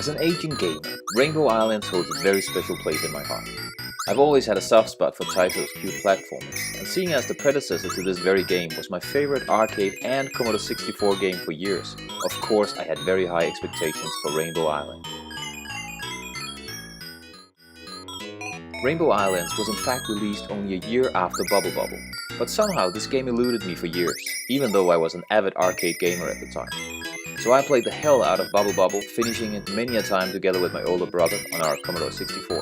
As an aging gamer, Rainbow Islands holds a very special place in my heart. I've always had a soft spot for Taito's cute platformers, and seeing as the predecessor to this very game was my favorite arcade and Commodore 64 game for years, of course I had very high expectations for Rainbow Island. Rainbow Islands was in fact released only a year after Bubble Bobble, but somehow this game eluded me for years, even though I was an avid arcade gamer at the time. So I played the hell out of Bubble Bobble, finishing it many a time together with my older brother on our Commodore 64.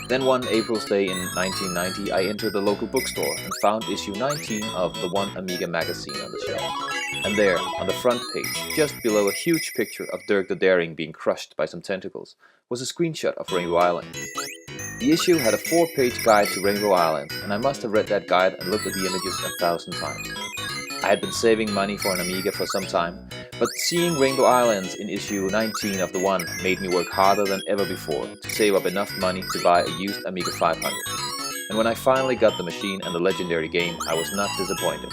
Then one April's day in 1990 I entered the local bookstore and found issue 19 of the One Amiga magazine on the shelf. And there, on the front page, just below a huge picture of Dirk the Daring being crushed by some tentacles, was a screenshot of Rainbow Island. The issue had a 4-page guide to Rainbow Island, and I must have read that guide and looked at the images 1,000 times. I had been saving money for an Amiga for some time, but seeing Rainbow Islands in issue 19 of the One made me work harder than ever before to save up enough money to buy a used Amiga 500. And when I finally got the machine and the legendary game, I was not disappointed.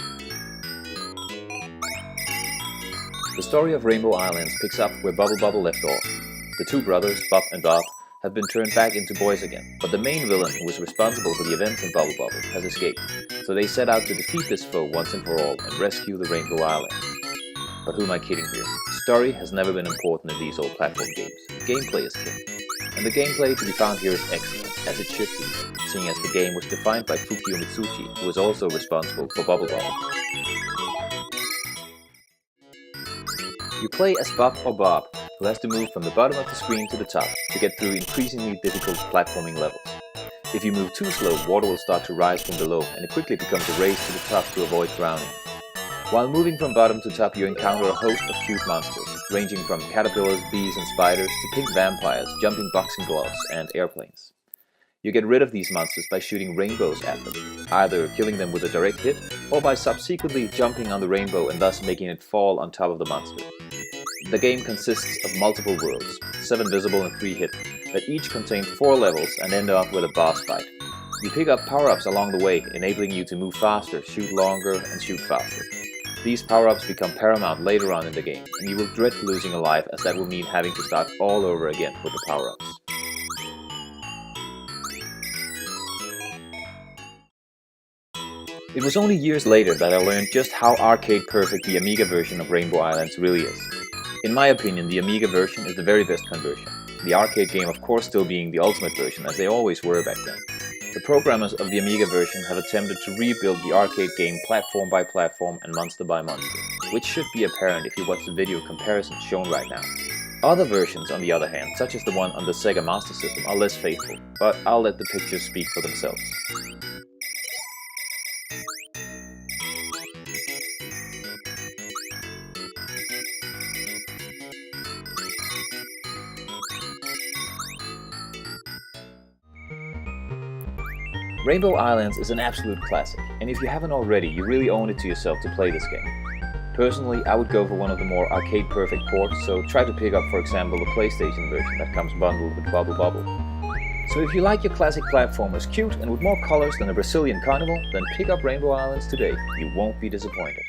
The story of Rainbow Islands picks up where Bubble Bobble left off. The two brothers, Bob and Bob, have been turned back into boys again, but the main villain who was responsible for the events in Bubble Bobble has escaped, so they set out to defeat this foe once and for all and rescue the Rainbow Island. But who am I kidding here? Story has never been important in these old platform games. Gameplay is king. And the gameplay to be found here is excellent, as it should be, seeing as the game was defined by Fukio Mitsuchi, who was also responsible for Bubble Bobble. You play as Bob or Bob, who has to move from the bottom of the screen to the top to get through increasingly difficult platforming levels. If you move too slow, water will start to rise from below and it quickly becomes a race to the top to avoid drowning. While moving from bottom to top, you encounter a host of cute monsters, ranging from caterpillars, bees and spiders to pink vampires, jumping boxing gloves and airplanes. You get rid of these monsters by shooting rainbows at them, either killing them with a direct hit or by subsequently jumping on the rainbow and thus making it fall on top of the monster. The game consists of multiple worlds, 7 visible and 3 hidden, that each contain 4 levels and end up with a boss fight. You pick up power-ups along the way, enabling you to move faster, shoot longer and shoot faster. These power-ups become paramount later on in the game, and you will dread losing a life as that will mean having to start all over again with the power-ups. It was only years later that I learned just how arcade perfect the Amiga version of Rainbow Islands really is. In my opinion, the Amiga version is the very best conversion. The arcade game of course still being the ultimate version, as they always were back then. The programmers of the Amiga version have attempted to rebuild the arcade game platform by platform and monster by monster, which should be apparent if you watch the video comparison shown right now. Other versions, on the other hand, such as the one on the Sega Master System, are less faithful, but I'll let the pictures speak for themselves. Rainbow Islands is an absolute classic, and if you haven't already, you really owe it to yourself to play this game. Personally, I would go for one of the more arcade-perfect ports, so try to pick up, for example, the PlayStation version that comes bundled with Bubble Bobble. So if you like your classic platformers cute and with more colors than a Brazilian carnival, then pick up Rainbow Islands today. You won't be disappointed.